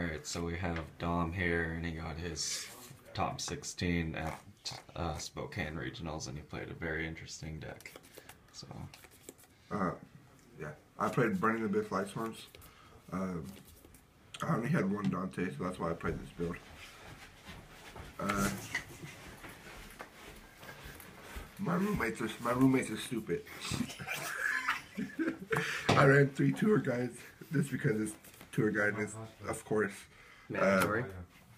Alright, so we have Dom here, and he got his top 16 at Spokane Regionals, and he played a very interesting deck. So, Yeah, I played Burning the Abyss Lightstorms. I only had one Dante, so that's why I played this build. My roommates are stupid. I ran 3 tour guides just because it's tour guide is, of course, mandatory.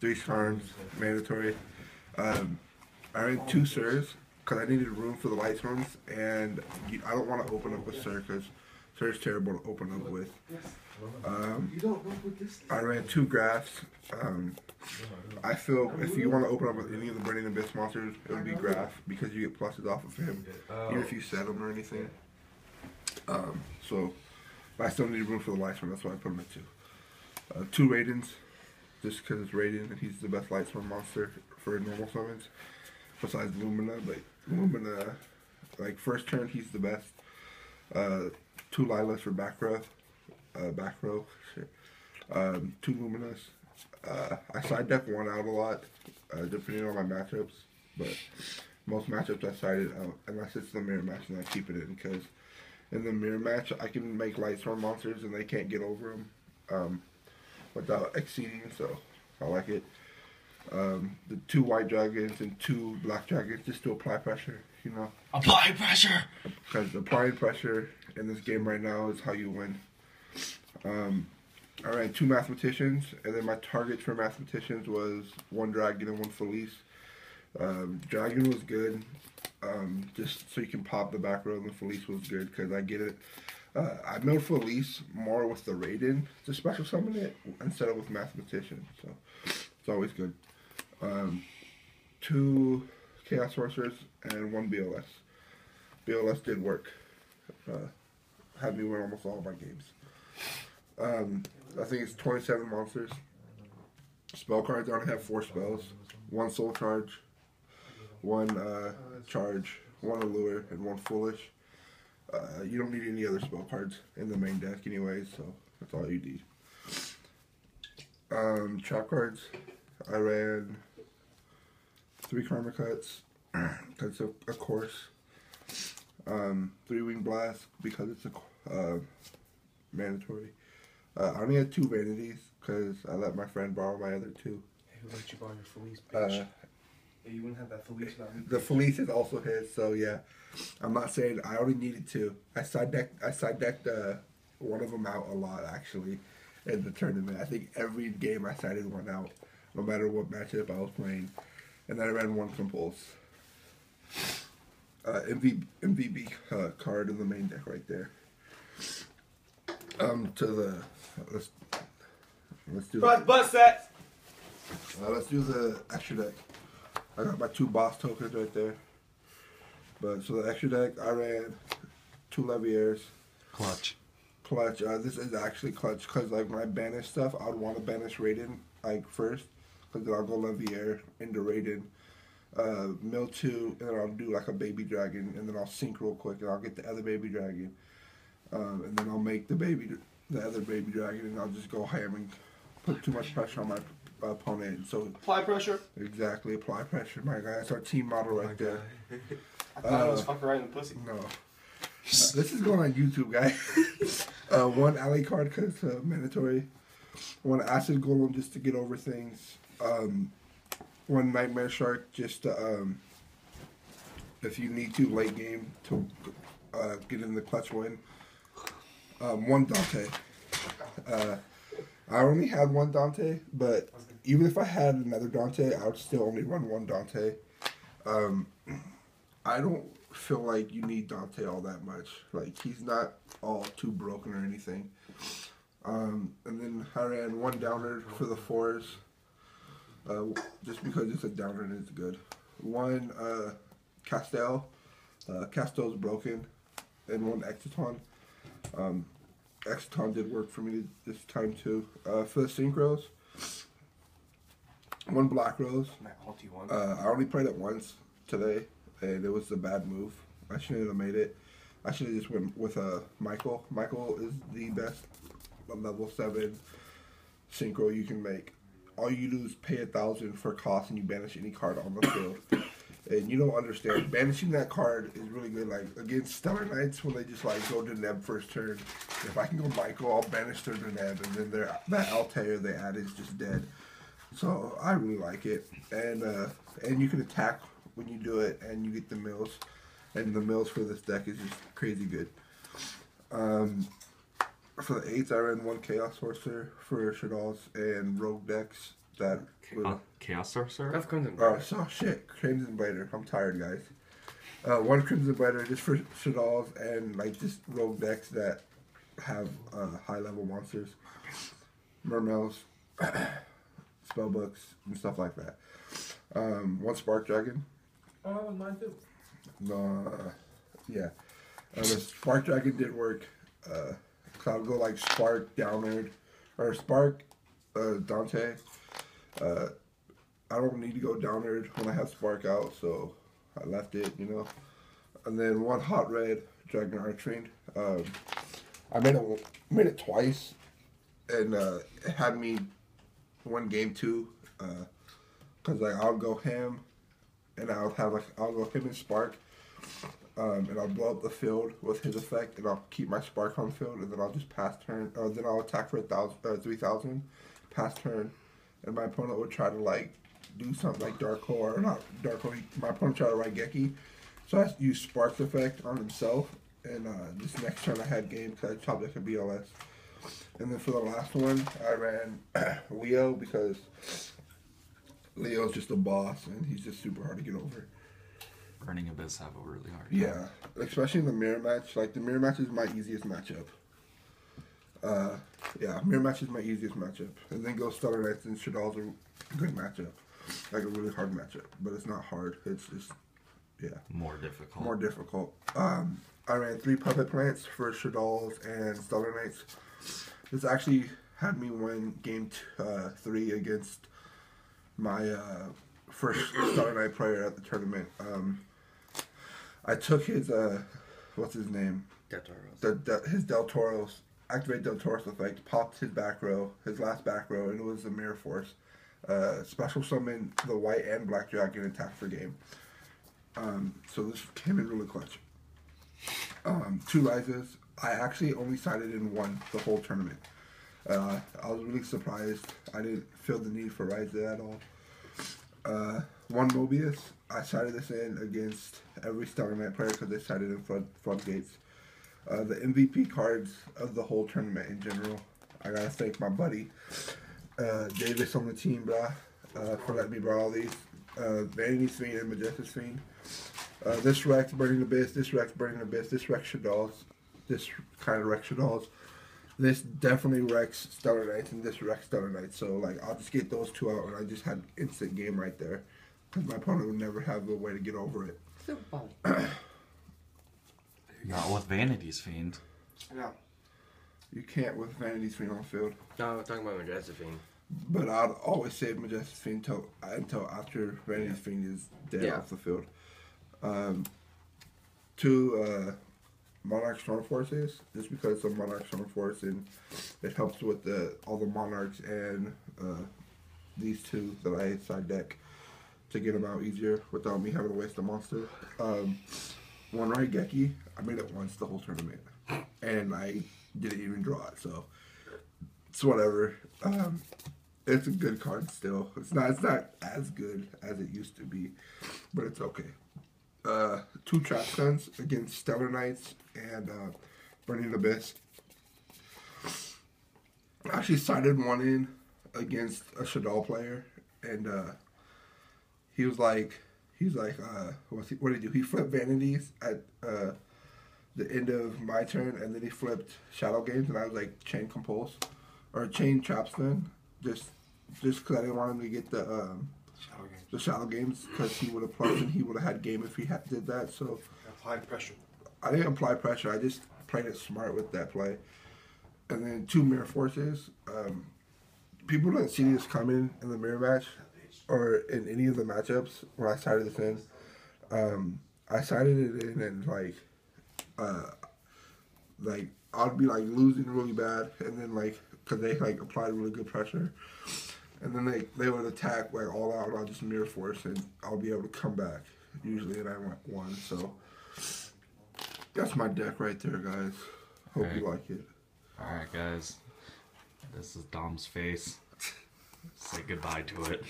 3 storms, mandatory. I ran 2 Sirs because I needed room for the Lightstorms, and I don't want to open up with Sir because Sir's terrible to open up with. I ran 2 Graphs. I feel if you want to open up with any of the Burning Abyss monsters, it would be Graph because you get pluses off of him, even if you set him or anything. But I still need room for the Lightstorm, that's why I put him at 2. 2 Raidens, just because it's Raiden and he's the best Lightstorm monster for normal summons, besides Lumina. But Lumina, like first turn, he's the best. 2 Lilas for back row. 2 Luminas. I side deck 1 out a lot, depending on my matchups, but most matchups I side it out, unless it's the mirror match, and I keep it in, because in the mirror match, I can make Lightstorm monsters and they can't get over them without exceeding, so I like it. The 2 white dragons and 2 black dragons just to apply pressure, you know. apply pressure! Because applying pressure in this game right now is how you win. I ran 2 Mathematicians, and then my targets for Mathematicians was 1 Dragon and 1 Felice. Dragon was good, just so you can pop the back row, and the Felice was good because I get it. I milled Felice more with the Raiden to special summon it instead of with Mathematician, so it's always good. 2 Chaos Sorcerers and 1 BLS. BLS did work. Had me win almost all of my games. I think it's 27 monsters. Spell cards, I only have 4 spells. 1 Soul Charge, 1 Charge, 1 Allure, and 1 Foolish. You don't need any other spell cards in the main deck anyways, so that's all you need. Trap cards, I ran 3 Karma Cuts, because of course. 3 Wing Blast, because it's a mandatory. I only had 2 Vanities, because I let my friend borrow my other 2. Hey, who let you borrow your Felice, bitch? Yeah, you wouldn't have that Felice now. The Felice is also his, so yeah. I'm not saying I only needed 2. I side decked one of them out a lot, actually, in the tournament. I think every game I sided 1 out, no matter what matchup I was playing. And then I ran 1 Compulse. MVB card in the main deck right there. Let's do the extra deck. I got my 2 boss tokens right there. But so the extra deck, I ran 2 Leviers. Clutch. This is actually clutch because like when I banish stuff, I would want to banish Raiden like first, because then I'll go Levier into Raiden. Mill 2, and then I'll do like a baby dragon, and then I'll sync real quick, and I'll get the other baby dragon, and then I'll make the other baby dragon, and I'll just go ham and put too much pressure on my opponent. So Apply pressure. exactly, apply pressure, my guy. That's our team model right there. I thought it was fucking right in the pussy. No, this is going on YouTube, guys. 1 alley card because it's mandatory. 1 acid golem just to get over things. 1 Nightmare Shark just to, if you need to late game to get in the clutch win. 1 Dante. I only had 1 Dante, but even if I had another Dante, I would still only run 1 Dante. I don't feel like you need Dante all that much. Like, he's not all too broken or anything. And then I ran 1 Downer for the 4s. Just because it's a downer and it's good. 1 Castel. Castel's broken. And 1 Exciton. Exciton did work for me this time too. For the Synchros, 1 Black Rose. I only played it once today, and it was a bad move. I shouldn't have made it. I should have just went with Michael. Michael is the best level 7 synchro you can make. All you do is pay 1,000 for cost and you banish any card on the field. And you don't understand. Banishing that card is really good. Like against Stellar Knights, when they just like go Deneb first turn. If I can go Michael, I'll banish their Deneb, and then that Altair they add is just dead. So I really like it. And you can attack when you do it, and you get the mills. And the mills for this deck is just crazy good. For the 8s, I ran 1 Chaos Sorcerer for Shaddolls and Rogue decks that... Chaos Sorcerer? That's Crimson Oh, Blader. so shit. Crimson Blader. I'm tired, guys. 1 Crimson Blader just for Shaddolls and like just Rogue decks that have high-level monsters. Mermails, spellbooks, and stuff like that. 1 Spark Dragon. Oh, that was mine too. Yeah. The Spark Dragon did work. So I'll go like Spark, Downerd, or Spark, Dante. I don't need to go Downerd when I have Spark out, so I left it, you know. And then 1 Hot Red, Dragon Archfiend. I made it twice, and it had me win game 2. Cause like I'll go him, and I'll go him and Spark. And I'll blow up the field with his effect, and I'll keep my Spark on the field, and then I'll just pass turn, or then I'll attack for 3,000, pass turn, and my opponent would try to like do something like Dark Hole, or not Dark Hole. My opponent tried to ride Geki, so I use Spark's effect on himself, and this next turn I had game because I chopped like a BLS, and then for the last one I ran Leo because Leo's just a boss, and he's just super hard to get over. Burning Abyss have a really hard time. Yeah, especially in the mirror match. Like, the mirror match is my easiest matchup. Yeah, mirror match is my easiest matchup. And then go Stellar Knights and Shaddolls are a good matchup. Like, a really hard matchup. But it's not hard. It's just, yeah. More difficult. More difficult. I ran 3 Puppet Plants for Shaddolls and Stellar Knights. This actually had me win game 3 against my first Stellar Knight player at the tournament. I took his, what's his name? Del Toro's. His Del Toro's, activate Del Toro's effect, popped his back row, his last back row, and it was a Mirror Force. Special summon the white and black dragon, attack for game. So this came in really clutch. 2 rises. I actually only sided in 1 the whole tournament. I was really surprised. I didn't feel the need for rises at all. 1 Mobius. I sided this in against every Stellar Knight player because they sided in floodgates. The MVP cards of the whole tournament in general. I gotta thank my buddy Davis on the team, brah, for letting me borrow all these. Vanity's Fiend and Majestic's Fiend. This Rex Burning Abyss, this Rex Burning Abyss, this Rex Shaddolls, this kind of Rex Shaddolls. This definitely Rex Stellar Knights, and this Rex Stellar Knights. So, like, I'll just get those 2 out, and I just had instant game right there. Because my opponent would never have a way to get over it. Not with Vanity's Fiend. No. You can't with Vanity's Fiend on the field. No, we're talking about Majestic Fiend. But I'd always save Majestic Fiend until after Vanity's Fiend is dead off the field. 2 Monarch Storm Forces, just because it's a Monarch Storm Force, and it helps with all the Monarchs and these 2 that I side deck to get them out easier without me having to waste a monster. 1 Raigeki, I made it once the whole tournament, and I didn't even draw it, so it's whatever. It's a good card still. It's not as good as it used to be, but it's okay. 2 Trap Stuns against Stellar Knights and Burning Abyss. I actually sided 1 in against a Shaddol player, and he was like, what did he do? He flipped Vanities at the end of my turn, and then he flipped Shadow Games, and I was like, Chain Compulse or Chain Trap Stun, just because I didn't want him to get the Shadow Games, because he would have plugged and he would have had game if he did that. So Applied pressure. I didn't apply pressure. I just played it smart with that play. And then 2 Mirror Forces. People didn't see this coming in the mirror match or in any of the matchups when I sided this in. I sided it in and like I'd be like losing really bad, and then like because they like applied really good pressure, and then they would attack like all out, and I'll just mirror force, and I'll be able to come back usually, and I won. So that's my deck right there, guys. Hope you like it. Alright, guys. This is Dom's face. Say goodbye to it.